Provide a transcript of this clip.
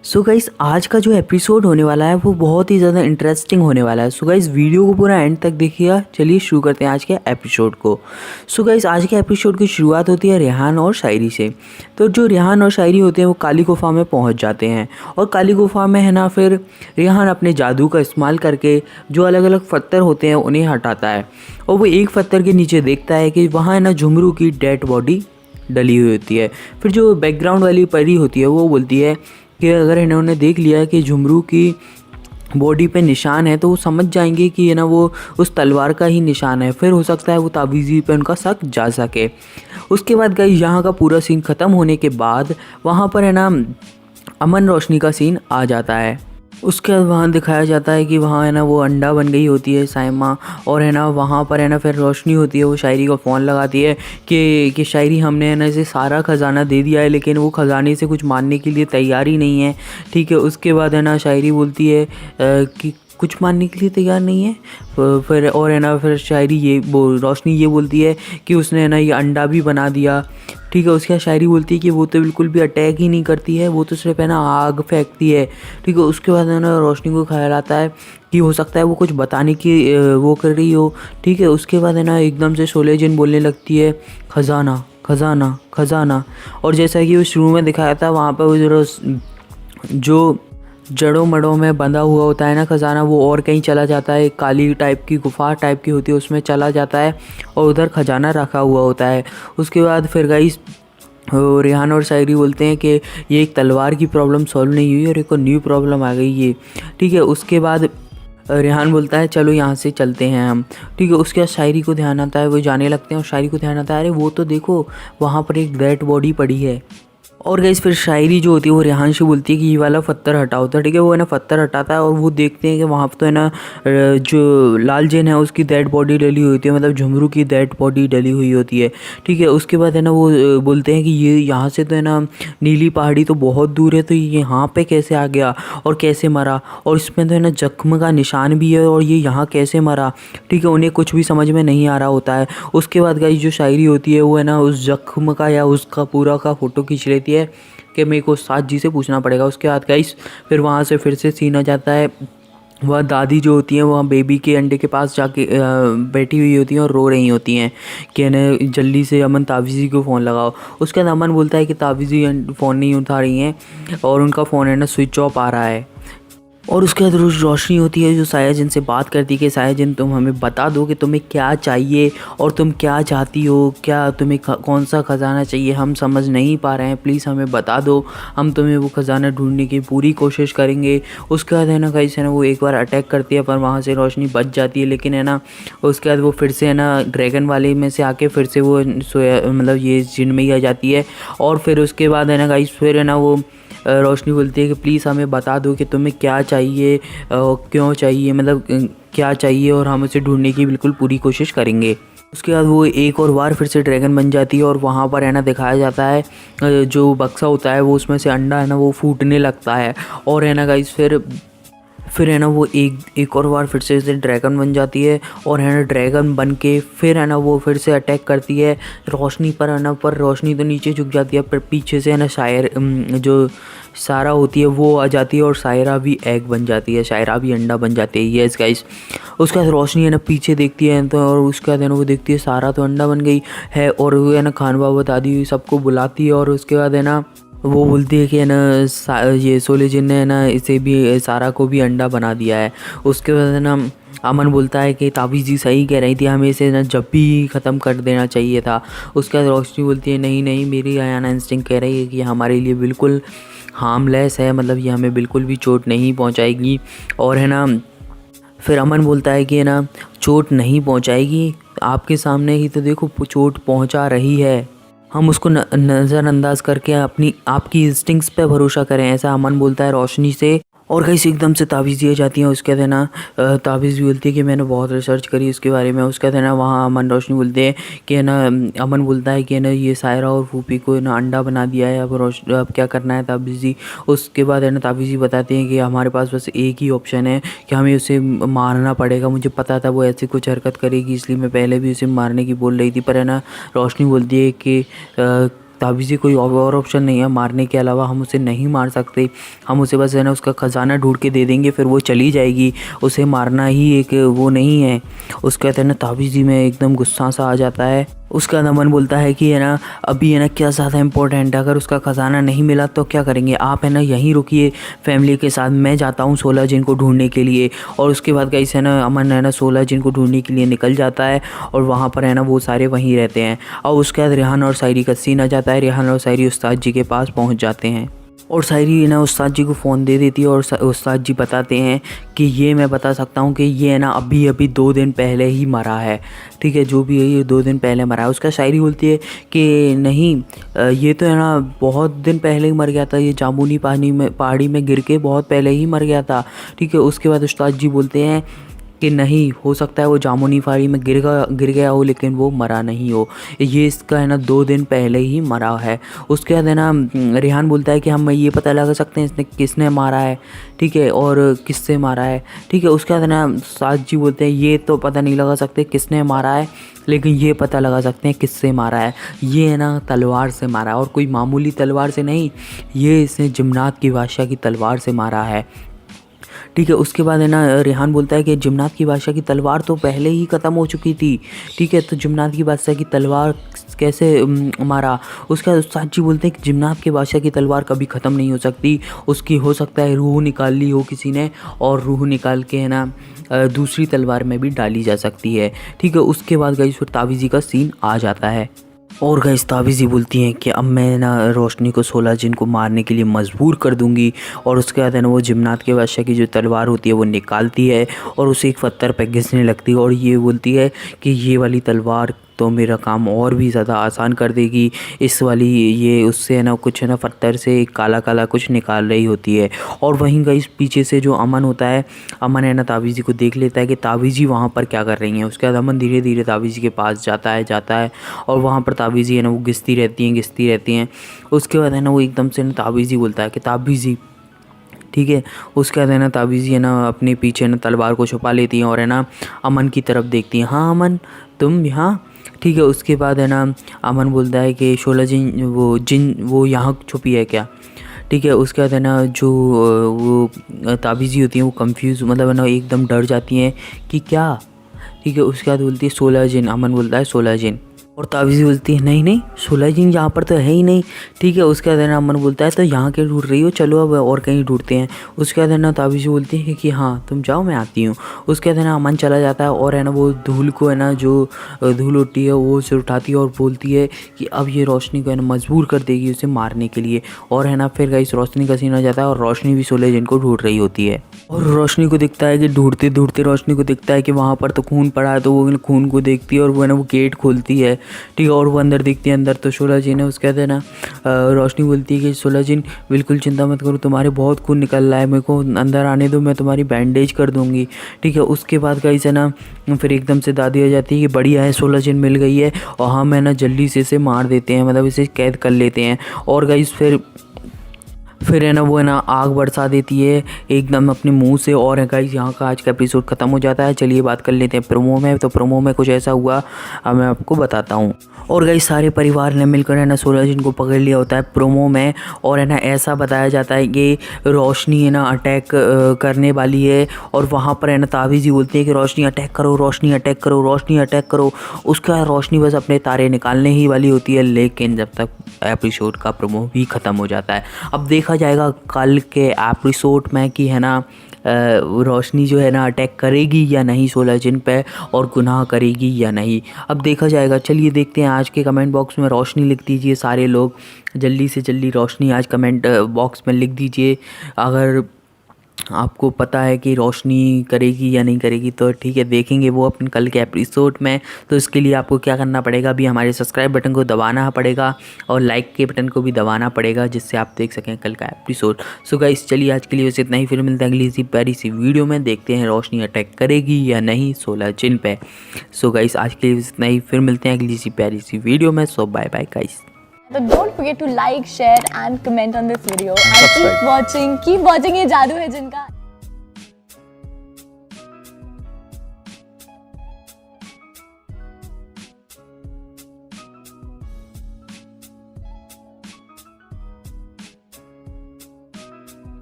So guys आज का जो एपिसोड होने वाला है वो बहुत ही ज़्यादा इंटरेस्टिंग होने वाला है। सो गाइस वीडियो को पूरा एंड तक देखिएगा। चलिए शुरू करते हैं आज के एपिसोड को। सो गाइस आज के एपिसोड की शुरुआत होती है रेहान और शायरी से। तो जो रेहान और शायरी होते हैं वो काली गुफा में पहुंच जाते हैं और काली गुफा में है ना फिर रेहान अपने जादू का इस्तेमाल करके जो अलग अलग पत्थर होते हैं उन्हें हटाता है और वो एक पत्थर के नीचे देखता है कि वहाँ है ना झुमरू की डेड बॉडी डली हुई होती है। फिर जो बैकग्राउंड वाली परी होती है वो बोलती है कि अगर इन्होंने देख लिया कि झुमरू की बॉडी पे निशान है तो वो समझ जाएंगे कि ये ना वो उस तलवार का ही निशान है। फिर हो सकता है वो ताबीज़ी पे उनका शक जा सके। उसके बाद गाइस यहाँ का पूरा सीन ख़त्म होने के बाद वहाँ पर है ना अमन रोशनी का सीन आ जाता है। उसके बाद वहाँ दिखाया जाता है कि वहाँ है ना वो अंडा बन गई होती है साइमा और है ना वहाँ पर है ना फिर रोशनी होती है। वो शायरी को फ़ोन लगाती है कि शायरी हमने है ना इसे सारा ख़जाना दे दिया है लेकिन वो ख़जाने से कुछ मानने के लिए तैयार ही नहीं है। ठीक है, उसके बाद है ना शायरी बोलती है कि कुछ मानने के लिए तैयार नहीं है। फिर और है ना फिर शायरी ये रोशनी ये बोलती है कि उसने है ना ये अंडा भी बना दिया। ठीक है, उसके बाद शायरी बोलती है कि वो तो बिल्कुल भी अटैक ही नहीं करती है, वो तो सिर्फ है ना आग फेंकती है। ठीक है, उसके बाद है ना रोशनी को ख्याल आता है कि हो सकता है वो कुछ बताने की वो कर रही हो। ठीक है, उसके बाद है ना एकदम से शोले जिन बोलने लगती है खजाना खजाना खजाना। और जैसा कि वो शुरू में दिखाया था वहाँ पर वो जो जड़ों मड़ों में बंधा हुआ होता है ना खजाना वो और कहीं चला जाता है। एक काली टाइप की गुफा टाइप की होती है उसमें चला जाता है और उधर खजाना रखा हुआ होता है। उसके बाद फिर गाइस रेहान और शायरी बोलते हैं कि ये एक तलवार की प्रॉब्लम सॉल्व नहीं हुई और एक और न्यू प्रॉब्लम आ गई है। ठीक है, उसके बाद रेहान बोलता है चलो यहाँ से चलते हैं हम। ठीक है, उसके बाद शायरी को ध्यान आता है, वो जाने लगते हैं और शायरी को ध्यान आता है अरे वो तो देखो वहाँ पर एक डेड बॉडी पड़ी है। और गाइस फिर शायरी जो होती है वो रेहान से बोलती है कि ये वाला पत्थर हटाओ। तो ठीक है, वो है ना पत्थर हटाता है और वो देखते हैं कि वहाँ पर तो है ना जो लाल जेन है उसकी डेड बॉडी डली हुई होती है, मतलब झुमरू की डेड बॉडी डली हुई होती है। ठीक है, उसके बाद है ना वो बोलते हैं कि ये यहाँ से तो है ना नीली पहाड़ी तो बहुत दूर है, तो ये यहाँ पे कैसे आ गया और कैसे मरा, और इसमें तो है ना जख्म का निशान भी है और ये यहाँ कैसे मरा। ठीक है, उन्हें कुछ भी समझ में नहीं आ रहा होता है। उसके बाद गाइस जो शायरी होती है वो है ना उस जख्म का या उसका पूरा का फ़ोटो खींच लेती है कि मेरे को साथ जी से पूछना पड़ेगा। उसके बाद गाइस फिर वहाँ से फिर से सीन आ जाता है। वह दादी जो होती हैं वहाँ बेबी के अंडे के पास जाके बैठी हुई होती हैं और रो रही होती हैं कि ना जल्दी से अमन ताबीज़ी को फ़ोन लगाओ। उसके बाद अमन बोलता है कि ताबीज़ी फ़ोन नहीं उठा रही हैं और उनका फ़ोन है ना स्विच ऑफ आ रहा है। और उसके बाद रोज रोशनी होती है जो साया जिन से बात करती है कि साया जिन तुम हमें बता दो कि तुम्हें क्या चाहिए और तुम क्या चाहती हो, क्या तुम्हें कौन सा ख़जाना चाहिए, हम समझ नहीं पा रहे हैं, प्लीज़ हमें बता दो, हम तुम्हें वो ख़जाना ढूंढने की पूरी कोशिश करेंगे। उसके बाद है ना गाइस है ना वो एक बार अटैक करती है पर वहाँ से रोशनी बच जाती है, लेकिन है ना उसके बाद वो फिर से है ना ड्रैगन वाले में से आके फिर से वो सोया मतलब ये जिन में ही आ जाती है। और फिर उसके बाद है ना गाइस फिर है ना वो रोशनी बोलती है कि प्लीज़ हमें बता दो कि तुम्हें क्या चाहिए, क्यों चाहिए, मतलब क्या चाहिए, और हम उसे ढूंढने की बिल्कुल पूरी कोशिश करेंगे। उसके बाद वो एक और बार फिर से ड्रैगन बन जाती है और वहाँ पर है ना दिखाया जाता है जो बक्सा होता है वो उसमें से अंडा है ना वो फूटने लगता है। और है ना गाइस फिर है ना वो एक और बार फिर से ड्रैगन बन जाती है और है ना ड्रैगन बन के फिर है ना वो फिर से अटैक करती है रोशनी पर। है ना पर रोशनी तो नीचे झुक जाती है पर पीछे से है ना जो सारा होती है वो आ जाती है और सायरा भी एग बन जाती है, शायरा भी अंडा बन जाती है। यस गाइस, उसके बाद रोशनी है ना पीछे देखती है तो और उसके बाद है ना वो देखती है सारा तो अंडा बन गई है और वो है ना खान बाबा दादी सबको बुलाती है और उसके बाद है ना वो बोलती है कि है ना ये सोले जिन ने है ना इसे भी सारा को भी अंडा बना दिया है। उसके बाद है ना अमन बोलता है कि ताबीज़ जी सही कह रही थी, हमें इसे ना जब भी ख़त्म कर देना चाहिए था। उसके बाद रोशनी बोलती है नहीं नहीं, मेरी आयाना इंस्टिंक्ट कह रही है कि हमारे लिए बिल्कुल हार्मलेस है, मतलब ये हमें बिल्कुल भी चोट नहीं पहुंचाएगी। और है ना फिर अमन बोलता है कि है ना चोट नहीं पहुंचाएगी, आपके सामने ही तो देखो चोट पहुंचा रही है, हम उसको नज़रअंदाज करके आपकी इंस्टिंक्ट्स पे भरोसा करें, ऐसा अमन बोलता है रोशनी से। और कहीं से एकदम से ताबीज़ दिए जाती हैं। उसके बाद है ना ताबीज़ भी बोलती है कि मैंने बहुत रिसर्च करी इसके बारे में। उसके बाद है ना वहाँ अमन रोशनी बोलते हैं कि है ना अमन बोलता है कि है ना ये सायरा और फूफी को ना अंडा बना दिया है, अब क्या करना है ताबीज़ जी। उसके बाद है ना ताबीज़ जी बताते हैं कि हमारे पास बस एक ही ऑप्शन है कि हमें उसे मारना पड़ेगा, मुझे पता था वो ऐसी कुछ हरकत करेगी इसलिए मैं पहले भी उसे मारने की बोल रही थी। पर है ना रोशनी बोलती है कि ताबीज़ी कोई और ऑप्शन नहीं है मारने के अलावा, हम उसे नहीं मार सकते। हम उसे बस है ना उसका ख़जाना ढूंढ के दे देंगे, फिर वो चली जाएगी। उसे मारना ही एक वो नहीं है। उसका कहते हैं ना ताबीज़ी में एकदम गुस्सा सा आ जाता है। उसका अमन बोलता है कि है ना अभी है ना क्या ज़्यादा इम्पोर्टेंट है, अगर उसका ख़जाना नहीं मिला तो क्या करेंगे, आप है ना यहीं रुकिए फैमिली के साथ, मैं जाता हूँ 16 जिन को ढूंढने के लिए। और उसके बाद गाइस है ना अमन है ना 16 जिन को ढूंढने के लिए निकल जाता है और वहाँ पर है ना वो सारे वहीं रहते हैं। और उसके बाद रेहान और शायरी का सीन आ जाता है। रेहान और शायरी उस्ताद जी के पास पहुँच जाते हैं और शायरी ना उस्ताद जी को फ़ोन दे देती है और उस्ताद जी बताते हैं कि ये मैं बता सकता हूँ कि ये है ना अभी अभी 2 दिन पहले ही मरा है। ठीक है, जो भी है ये 2 दिन पहले मरा है। उसका शायरी बोलती है कि नहीं ये तो है ना बहुत दिन पहले ही मर गया था, ये जामुनी पहाड़ी में गिर के बहुत पहले ही मर गया था। ठीक है, उसके बाद उस्ताद जी बोलते हैं कि नहीं, हो सकता है वो जामुनी पहाड़ी में गिर गया हो लेकिन वो मरा नहीं हो, ये इसका है ना 2 दिन पहले ही मरा है। उसके बाद है ना रेहान बोलता है कि हम ये पता लगा सकते हैं इसने किसने मारा है, ठीक है, और किससे मारा है। ठीक है, उसके बाद है ना साज जी बोलते हैं ये तो पता नहीं लगा सकते किसने मारा है, लेकिन ये पता लगा सकते हैं किससे मारा है। ये है ना तलवार से मारा है और कोई मामूली तलवार से नहीं, ये इसने जिमनात की बादशाह की तलवार से मारा है। ठीक है, उसके बाद है ना रेहान बोलता है कि जिमनात की बादशाह की तलवार तो पहले ही ख़त्म हो चुकी थी। ठीक है, तो जिमनात की बादशाह की तलवार कैसे मारा। उसके बाद उस्ताद जी बोलते हैं कि जिमनात के बादशाह की तलवार कभी ख़त्म नहीं हो सकती, उसकी हो सकता है रूह निकाल ली हो किसी ने और रूह निकाल के है ना दूसरी तलवार में भी डाली जा सकती है। ठीक है, उसके बाद गाइस फिर तावीज़ी का सीन आ जाता है और गाइस ताबीज़ी बोलती हैं कि अब मैं ना रोशनी को 16 जिन को मारने के लिए मजबूर कर दूंगी। और उसके बाद है ना वो जिमनात के बादशाह की जो तलवार होती है वो निकालती है और उसे एक पत्थर पे घिसने लगती है और ये बोलती है कि ये वाली तलवार तो मेरा काम और भी ज़्यादा आसान कर देगी। इस वाली ये उससे है ना कुछ है ना पत्थर से काला काला कुछ निकाल रही होती है। और वहीं गाइस पीछे से जो अमन होता है, अमन है ना ताबीज़ी को देख लेता है कि ताबीज़ी वहाँ पर क्या कर रही हैं। उसके बाद अमन धीरे धीरे ताबीज़ी के पास जाता है और वहाँ पर ताबीज़ी है ना वो घिसती रहती हैं। उसके बाद है ना वो एकदम से ना ताबीज़ी बोलता है कि ताबीज़ी, ठीक है। उसके बाद है ना ताबीज़ी है ना अपने पीछे ना तलवार को छुपा लेती हैं और है ना अमन की तरफ देखती हैं। हाँ अमन, तुम यहाँ। ठीक है, उसके बाद है ना अमन बोलता है कि 16 जिन वो यहाँ छुपी है क्या। ठीक है, उसके बाद है ना जो वो ताबीज़ी होती हैं वो कंफ्यूज मतलब है ना एकदम डर जाती हैं कि क्या। ठीक है, उसके बाद बोलती है 16 जिन। अमन बोलता है 16 जिन और ताबीज़ी बोलती है नहीं 16 जिन यहाँ पर तो है ही नहीं। ठीक है, उसके बाद है ना अमन बोलता है तो यहाँ के ढूंढ रही हो, चलो अब और कहीं ढूंढते हैं। उसके बाद है ना ताबीज़ी बोलती है कि हाँ तुम जाओ मैं आती हूँ। उसके बाद है ना अमन चला जाता है और है ना वो धूल को है ना जो धूल उठती है वो उसे उठाती है और बोलती है कि अब ये रोशनी को है ना मजबूर कर देगी उसे मारने के लिए। और है ना फिर गाइस रोशनी का सीन आ जाता है और रोशनी भी 16 जिन को ढूंढ रही होती है और रोशनी को दिखता है कि ढूंढते ढूंढते रोशनी को दिखता है कि वहाँ पर तो खून पड़ा है, तो वो खून को देखती है और वो है ना वो गेट खोलती है। ठीक है, और वो अंदर देखती है, अंदर तो 16 जिन है। उसके बाद है ना रोशनी बोलती है कि 16 जिन बिल्कुल चिंता मत करो, तुम्हारे बहुत खून निकल रहा है, मेरे को अंदर आने दो, मैं तुम्हारी बैंडेज कर दूंगी। ठीक है, उसके बाद गाइस है ना फिर एकदम से दादी आ जाती है कि बढ़िया है 16 जिन मिल गई है और हम है ना जल्दी से इसे मार देते हैं, मतलब इसे कैद कर लेते हैं। और गाइस फिर है ना वो है ना आग बरसा देती है एकदम अपने मुंह से। और है गाइस यहाँ का आज का एपिसोड ख़त्म हो जाता है। चलिए बात कर लेते हैं प्रोमो में। तो प्रोमो में कुछ ऐसा हुआ, अब मैं आपको बताता हूँ। और गाइस सारे परिवार ने मिलकर है ना 16 जिन को पकड़ लिया होता है प्रोमो में। और है ना ऐसा बताया जाता है कि रोशनी है ना अटैक करने वाली है और वहाँ पर है ना ताबीज़ी बोलती है कि रोशनी अटैक करो, रोशनी अटैक करो, रोशनी अटैक करो। उसका रोशनी बस अपने तारे निकालने ही वाली होती है, लेकिन जब तक एपिसोड का प्रोमो भी ख़त्म हो जाता है। अब देखा जाएगा कल के एपिसोड में कि है ना रोशनी जो है ना अटैक करेगी या नहीं 16 जिन पे और गुनाह करेगी या नहीं, अब देखा जाएगा। चलिए देखते हैं। आज के कमेंट बॉक्स में रोशनी लिख दीजिए सारे लोग, जल्दी से जल्दी रोशनी आज कमेंट बॉक्स में लिख दीजिए। अगर आपको पता है कि रोशनी करेगी या नहीं करेगी तो ठीक है, देखेंगे वो अपन कल के एपिसोड में। तो इसके लिए आपको क्या करना पड़ेगा, अभी हमारे सब्सक्राइब बटन को दबाना पड़ेगा और लाइक के बटन को भी दबाना पड़ेगा, जिससे आप देख सकें कल का एपिसोड। सो गाइस चलिए आज के लिए बस इतना ही, फिर मिलते हैं अगली सी प्यारी सी वीडियो में। देखते हैं रोशनी अटैक करेगी या नहीं 16 जिन पे। सो गाइस आज के लिए बस इतना ही, फिर मिलते हैं अगली सी प्यारी सी वीडियो में। So bye bye guys. So don't forget to like, share and comment on this video and keep watching ये जादू है जिनका।